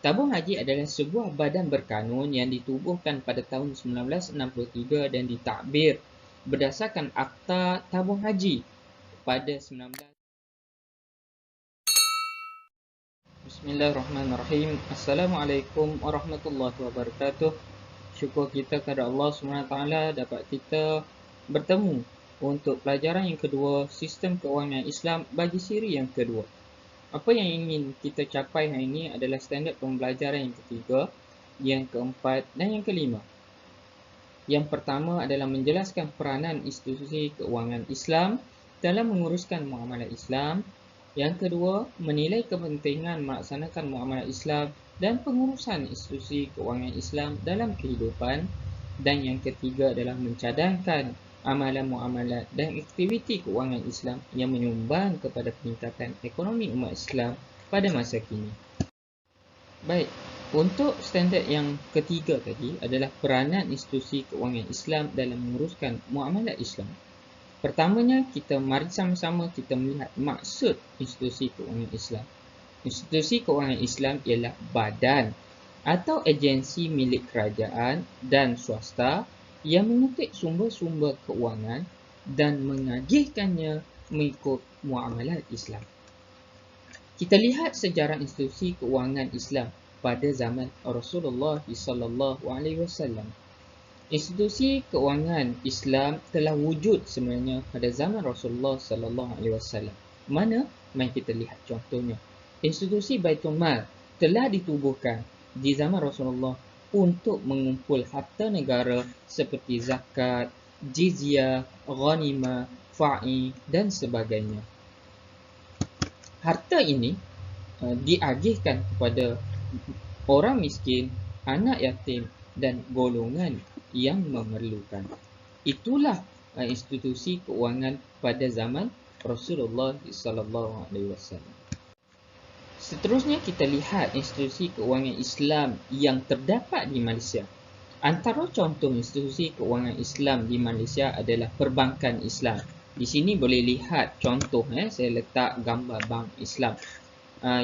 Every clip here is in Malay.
Tabung haji adalah sebuah badan berkanun yang ditubuhkan pada tahun 1963 dan ditakbir berdasarkan Akta Tabung Haji pada 19... Bismillahirrahmanirrahim. Assalamualaikum warahmatullahi wabarakatuh. Syukur kita kepada Allah SWT dapat kita bertemu untuk pelajaran yang kedua, Sistem Kewangan Islam bagi siri yang kedua. Apa yang ingin kita capai hari ini adalah standard pembelajaran yang ketiga, yang keempat dan yang kelima. Yang pertama adalah menjelaskan peranan institusi keuangan Islam dalam menguruskan muamalah Islam. Yang kedua, menilai kepentingan melaksanakan muamalah Islam dan pengurusan institusi keuangan Islam dalam kehidupan. Dan yang ketiga adalah mencadangkan amalan muamalat dan aktiviti keuangan Islam yang menyumbang kepada peningkatan ekonomi umat Islam pada masa kini. Baik, untuk standard yang ketiga tadi adalah peranan institusi keuangan Islam dalam menguruskan muamalat Islam. Pertamanya, mari sama-sama kita melihat maksud institusi keuangan Islam. Institusi keuangan Islam ialah badan atau agensi milik kerajaan dan swasta yang mengutip sumber-sumber keuangan dan mengagihkannya mengikut muamalat Islam. Kita lihat sejarah institusi keuangan Islam pada zaman Rasulullah SAW. Institusi keuangan Islam telah wujud sebenarnya pada zaman Rasulullah SAW. Mana? Mari kita lihat contohnya. Institusi Baitul Mal telah ditubuhkan di zaman Rasulullah untuk mengumpul harta negara seperti zakat, jizyah, ghanimah, fa'i dan sebagainya. Harta ini diagihkan kepada orang miskin, anak yatim dan golongan yang memerlukan. Itulah institusi keuangan pada zaman Rasulullah SAW. Seterusnya kita lihat institusi keuangan Islam yang terdapat di Malaysia. Antara contoh institusi keuangan Islam di Malaysia adalah Perbankan Islam. Di sini boleh lihat contoh, saya letak gambar bank Islam.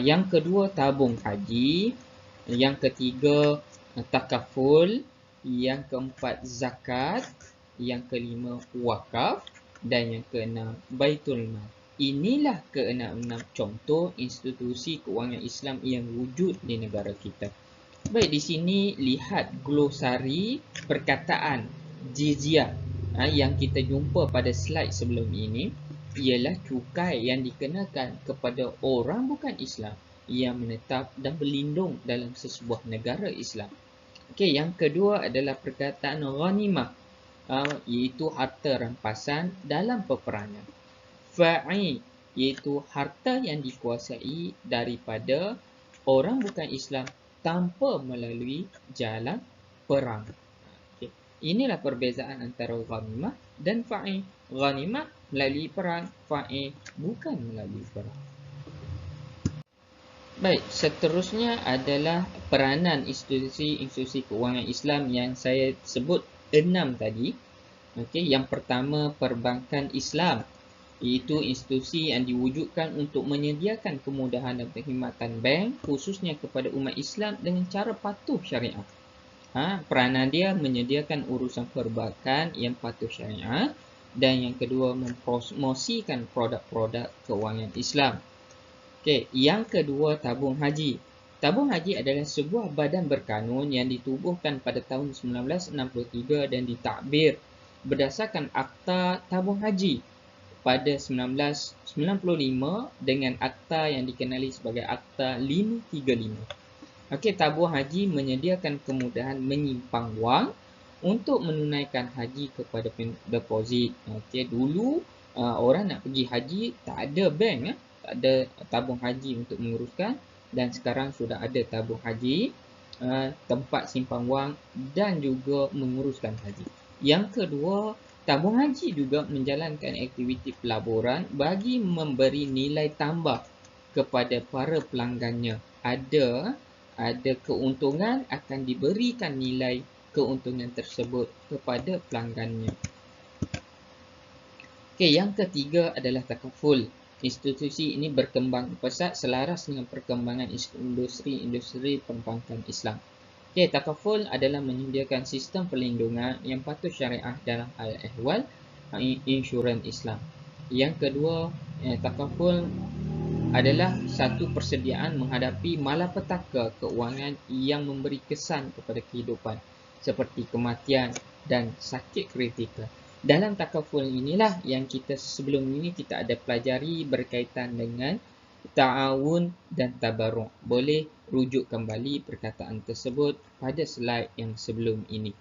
Yang kedua, tabung haji. Yang ketiga, takaful. Yang keempat, zakat. Yang kelima, wakaf. Dan yang keenam, Baitul Mal. Inilah keenam contoh institusi keuangan Islam yang wujud di negara kita. Baik, di sini lihat glosari perkataan jizyah yang kita jumpa pada slide sebelum ini, ialah cukai yang dikenakan kepada orang bukan Islam yang menetap dan berlindung dalam sesebuah negara Islam. Okey, yang kedua adalah perkataan ghanimah, iaitu harta rampasan dalam peperangan. Fa'i, iaitu harta yang dikuasai daripada orang bukan Islam tanpa melalui jalan perang. Okay. Inilah perbezaan antara ghanimah dan fa'i. Ghanimah melalui perang, fa'i bukan melalui perang. Baik, seterusnya adalah peranan institusi keuangan Islam yang saya sebut 6 tadi. Okey, yang pertama, Perbankan Islam, iaitu institusi yang diwujudkan untuk menyediakan kemudahan dan perkhidmatan bank khususnya kepada umat Islam dengan cara patuh syariah. Peranan dia menyediakan urusan perbankan yang patuh syariah, dan yang kedua, mempromosikan produk-produk keuangan Islam. Okey, yang kedua, tabung haji. Tabung haji adalah sebuah badan berkanun yang ditubuhkan pada tahun 1963 dan ditakbir berdasarkan Akta Tabung Haji pada 1995 dengan akta yang dikenali sebagai Akta 535. Okey, tabung haji menyediakan kemudahan menyimpan wang untuk menunaikan haji kepada deposit. Okey, dulu orang nak pergi haji tak ada bank, tak ada tabung haji untuk menguruskan, dan sekarang sudah ada tabung haji, tempat simpan wang dan juga menguruskan haji. Yang kedua, tabung haji juga menjalankan aktiviti pelaburan bagi memberi nilai tambah kepada para pelanggannya. Ada keuntungan, akan diberikan nilai keuntungan tersebut kepada pelanggannya. Okey, yang ketiga adalah takaful. Institusi ini berkembang pesat selaras dengan perkembangan industri perbankan Islam. Okey, takaful adalah menyediakan sistem perlindungan yang patut syariah dalam hal ehwal insurans Islam. Yang kedua, takaful adalah satu persediaan menghadapi malapetaka keuangan yang memberi kesan kepada kehidupan seperti kematian dan sakit kritikal. Dalam takaful inilah yang kita sebelum ini kita ada pelajari berkaitan dengan ta'awun dan tabarruk. Boleh rujuk kembali perkataan tersebut pada slide yang sebelum ini.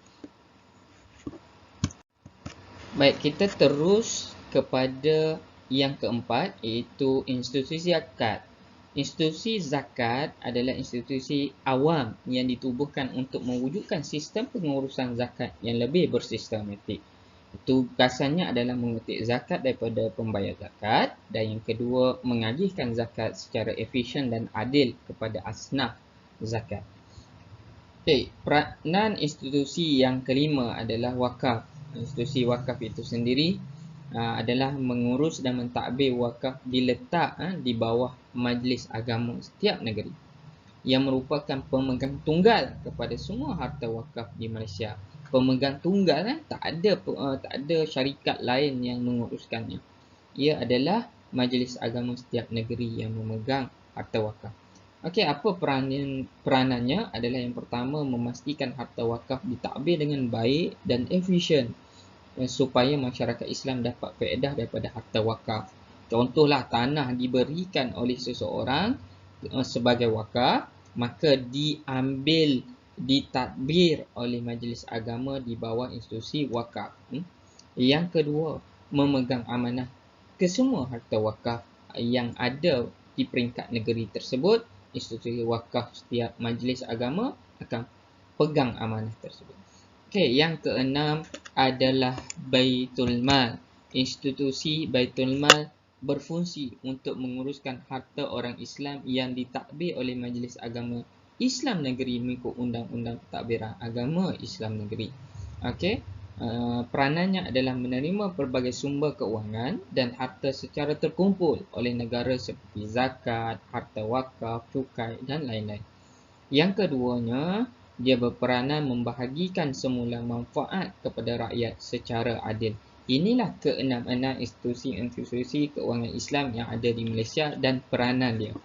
Baik, kita terus kepada yang keempat, iaitu institusi zakat. Institusi zakat adalah institusi awam yang ditubuhkan untuk mewujudkan sistem pengurusan zakat yang lebih bersistematik. Tugasannya adalah mengutik zakat daripada pembayar zakat, dan yang kedua, mengagihkan zakat secara efisien dan adil kepada asnaf zakat. Okay, peranan institusi yang kelima adalah wakaf. Institusi wakaf itu sendiri adalah mengurus dan mentadbir wakaf diletak di bawah majlis agama setiap negeri yang merupakan pemegang tunggal kepada semua harta wakaf di Malaysia. Pemegang tunggal tak ada syarikat lain yang menguruskannya. Ia adalah majlis agama setiap negeri yang memegang harta wakaf. Okey, apa peranannya adalah yang pertama, memastikan harta wakaf ditadbir dengan baik dan efisien supaya masyarakat Islam dapat faedah daripada harta wakaf. Contohlah, tanah diberikan oleh seseorang sebagai wakaf, maka diambil, ditadbir oleh majlis agama di bawah institusi wakaf. Yang kedua, memegang amanah kesemua harta wakaf yang ada di peringkat negeri tersebut. Institusi wakaf setiap majlis agama akan pegang amanah tersebut. Okey, yang keenam adalah Baitul Mal. Institusi Baitul Mal berfungsi untuk menguruskan harta orang Islam yang ditadbir oleh Majlis Agama Islam Negeri mengikut Undang-Undang Pentadbiran Agama Islam Negeri. Okey, peranannya adalah menerima pelbagai sumber keuangan dan harta secara terkumpul oleh negara seperti zakat, harta wakaf, cukai dan lain-lain. Yang keduanya, dia berperanan membahagikan semula manfaat kepada rakyat secara adil. Inilah keenam-enam institusi keuangan Islam yang ada di Malaysia dan peranan dia.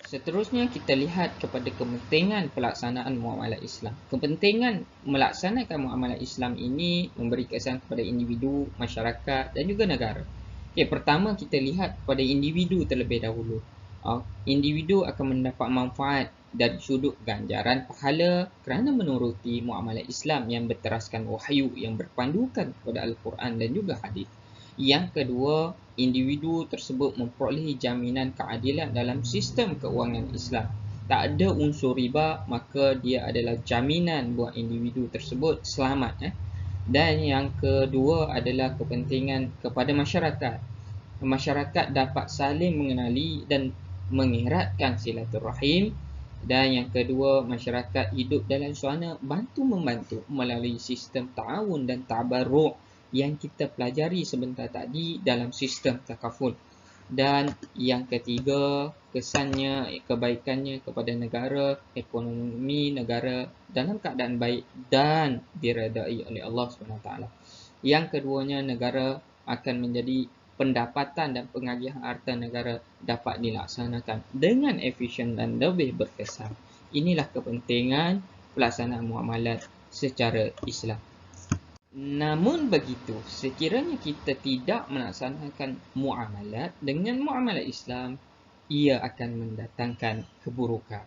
Seterusnya, kita lihat kepada kepentingan pelaksanaan muamalat Islam. Kepentingan melaksanakan muamalat Islam ini memberi kesan kepada individu, masyarakat dan juga negara. Okay, pertama kita lihat kepada individu terlebih dahulu. Individu akan mendapat manfaat dari sudut ganjaran pahala kerana menuruti muamalat Islam yang berteraskan wahyu yang berpandukan kepada Al-Quran dan juga hadis. Yang kedua, individu tersebut memperolehi jaminan keadilan dalam sistem keuangan Islam. Tak ada unsur riba, maka dia adalah jaminan buat individu tersebut selamat. Dan yang kedua adalah kepentingan kepada masyarakat. Masyarakat dapat saling mengenali dan mengeratkan silaturahim. Dan yang kedua, masyarakat hidup dalam suasana bantu-membantu melalui sistem ta'awun dan tabarruk yang kita pelajari sebentar tadi dalam sistem takaful. Dan yang ketiga, kesannya, kebaikannya kepada negara, ekonomi negara dalam keadaan baik dan diredai oleh Allah SWT. Yang keduanya, negara akan menjadi pendapatan dan pengagihan harta negara dapat dilaksanakan dengan efisien dan lebih berkesan. Inilah kepentingan pelaksanaan muamalat secara Islam. Namun begitu, sekiranya kita tidak melaksanakan muamalat dengan muamalat Islam, ia akan mendatangkan keburukan.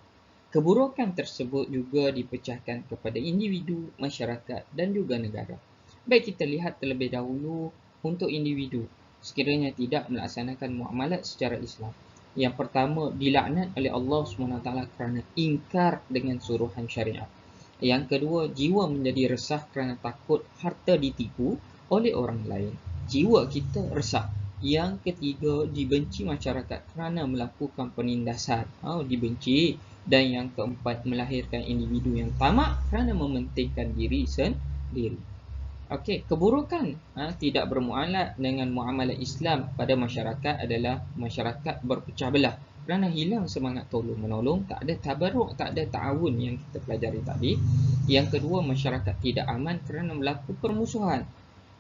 Keburukan tersebut juga dipecahkan kepada individu, masyarakat dan juga negara. Baik, kita lihat terlebih dahulu untuk individu. Sekiranya tidak melaksanakan muamalat secara Islam, yang pertama, dilaknat oleh Allah SWT kerana ingkar dengan suruhan syariat. Yang kedua, jiwa menjadi resah kerana takut harta ditipu oleh orang lain. Jiwa kita resah. Yang ketiga, dibenci masyarakat kerana melakukan penindasan. Dibenci. Dan yang keempat, melahirkan individu yang tamak kerana mementingkan diri sendiri. Okey, keburukan tidak bermuamalat dengan muamalah Islam pada masyarakat adalah masyarakat berpecah belah. Kerana hilang semangat tolong menolong, tak ada tabarruk, tak ada ta'awun yang kita pelajari tadi. Yang kedua, masyarakat tidak aman kerana berlaku permusuhan.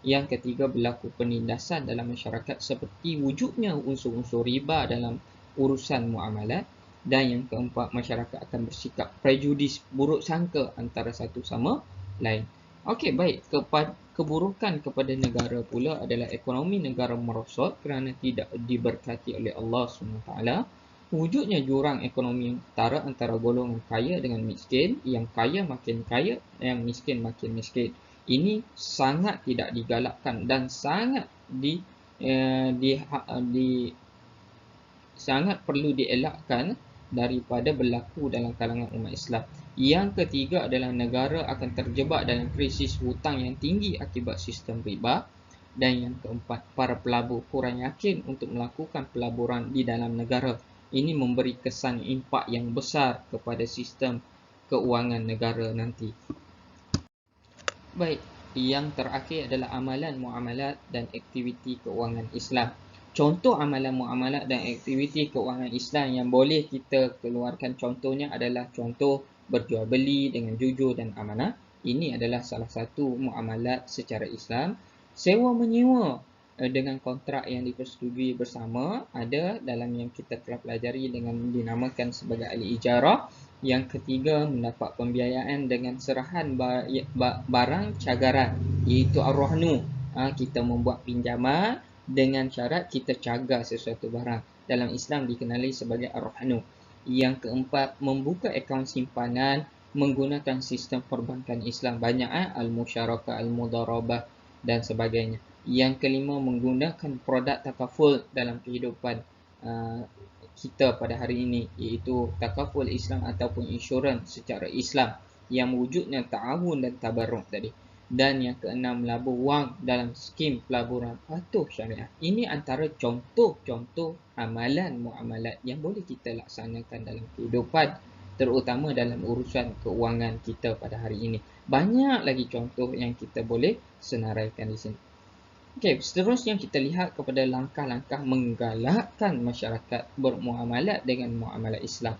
Yang ketiga, berlaku penindasan dalam masyarakat seperti wujudnya unsur-unsur riba dalam urusan muamalat. Dan yang keempat, masyarakat akan bersikap prejudis, buruk sangka antara satu sama lain. Okey, baik. Keburukan kepada negara pula adalah ekonomi negara merosot kerana tidak diberkati oleh Allah SWT. Wujudnya jurang ekonomi yang ketara antara golongan kaya dengan miskin, yang kaya makin kaya, yang miskin makin miskin. Ini sangat tidak digalakkan dan sangat sangat perlu dielakkan daripada berlaku dalam kalangan umat Islam. Yang ketiga adalah negara akan terjebak dalam krisis hutang yang tinggi akibat sistem riba. Dan yang keempat, para pelabur kurang yakin untuk melakukan pelaburan di dalam negara. Ini memberi kesan impak yang besar kepada sistem keuangan negara nanti. Baik, yang terakhir adalah amalan muamalat dan aktiviti keuangan Islam. Contoh amalan muamalat dan aktiviti keuangan Islam yang boleh kita keluarkan contohnya adalah contoh berjual beli dengan jujur dan amanah. Ini adalah salah satu muamalat secara Islam. Sewa menyewa dengan kontrak yang dipersetujui bersama ada dalam yang kita telah pelajari dengan dinamakan sebagai al-ijarah. Yang ketiga, mendapat pembiayaan dengan serahan barang cagaran, iaitu ar-rahnu. Kita membuat pinjaman dengan syarat kita cagar sesuatu barang. Dalam Islam dikenali sebagai ar-rahnu. Yang keempat, membuka akaun simpanan menggunakan sistem perbankan Islam. Banyak al-musyarakah, al-mudarabah dan sebagainya. Yang kelima, menggunakan produk takaful dalam kehidupan kita pada hari ini, iaitu takaful Islam ataupun insurans secara Islam yang wujudnya ta'awun dan tabarruk tadi. Dan yang keenam, melabur wang dalam skim pelaburan patuh syariah. Ini antara contoh-contoh amalan muamalat yang boleh kita laksanakan dalam kehidupan, terutama dalam urusan keuangan kita pada hari ini. Banyak lagi contoh yang kita boleh senaraikan di sini. Okey, seterusnya kita lihat kepada langkah-langkah menggalakkan masyarakat bermuamalat dengan muamalat Islam.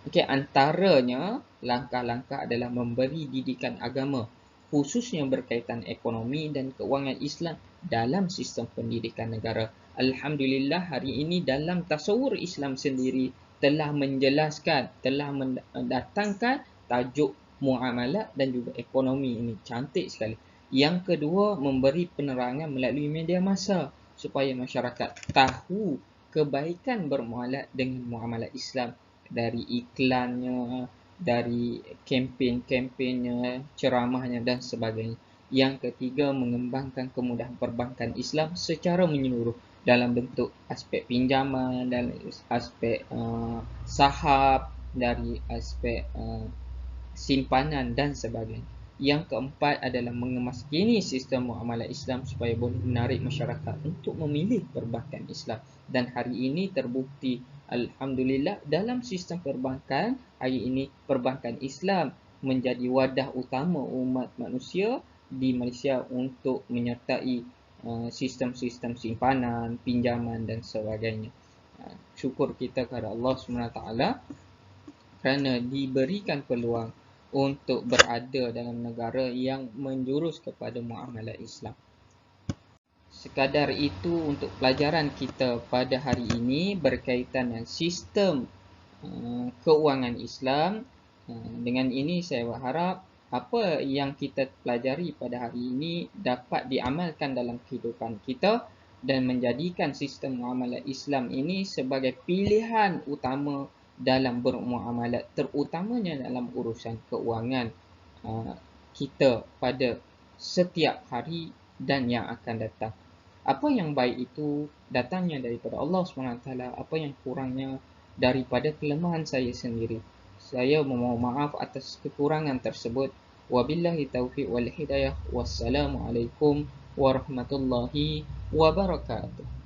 Okey, antaranya langkah-langkah adalah memberi didikan agama, khususnya berkaitan ekonomi dan keuangan Islam dalam sistem pendidikan negara. Alhamdulillah, hari ini dalam tasawur Islam sendiri telah menjelaskan, telah mendatangkan tajuk muamalat dan juga ekonomi ini. Cantik sekali. Yang kedua, memberi penerangan melalui media massa supaya masyarakat tahu kebaikan bermuamalat dengan muamalat Islam, dari iklannya, dari kempen-kempennya, ceramahnya dan sebagainya. Yang ketiga, mengembangkan kemudahan perbankan Islam secara menyeluruh dalam bentuk aspek pinjaman, dalam aspek saham, dari aspek simpanan dan sebagainya. Yang keempat adalah mengemaskini sistem muamalat Islam supaya boleh menarik masyarakat untuk memilih perbankan Islam. Dan hari ini terbukti, alhamdulillah, dalam sistem perbankan hari ini perbankan Islam menjadi wadah utama umat manusia di Malaysia untuk menyertai sistem-sistem simpanan, pinjaman dan sebagainya. Syukur kita kepada Allah SWT kerana diberikan peluang untuk berada dalam negara yang menjurus kepada muamalat Islam. Sekadar itu untuk pelajaran kita pada hari ini berkaitan dengan sistem keuangan Islam. Dengan ini saya berharap apa yang kita pelajari pada hari ini dapat diamalkan dalam kehidupan kita dan menjadikan sistem muamalat Islam ini sebagai pilihan utama dalam bermuamalat, terutamanya dalam urusan keuangan kita pada setiap hari dan yang akan datang. Apa yang baik itu datangnya daripada Allah SWT, apa yang kurangnya daripada kelemahan saya sendiri. Saya memohon maaf atas kekurangan tersebut. Wabillahi taufiq wal hidayah. Wassalamualaikum warahmatullahi wabarakatuh.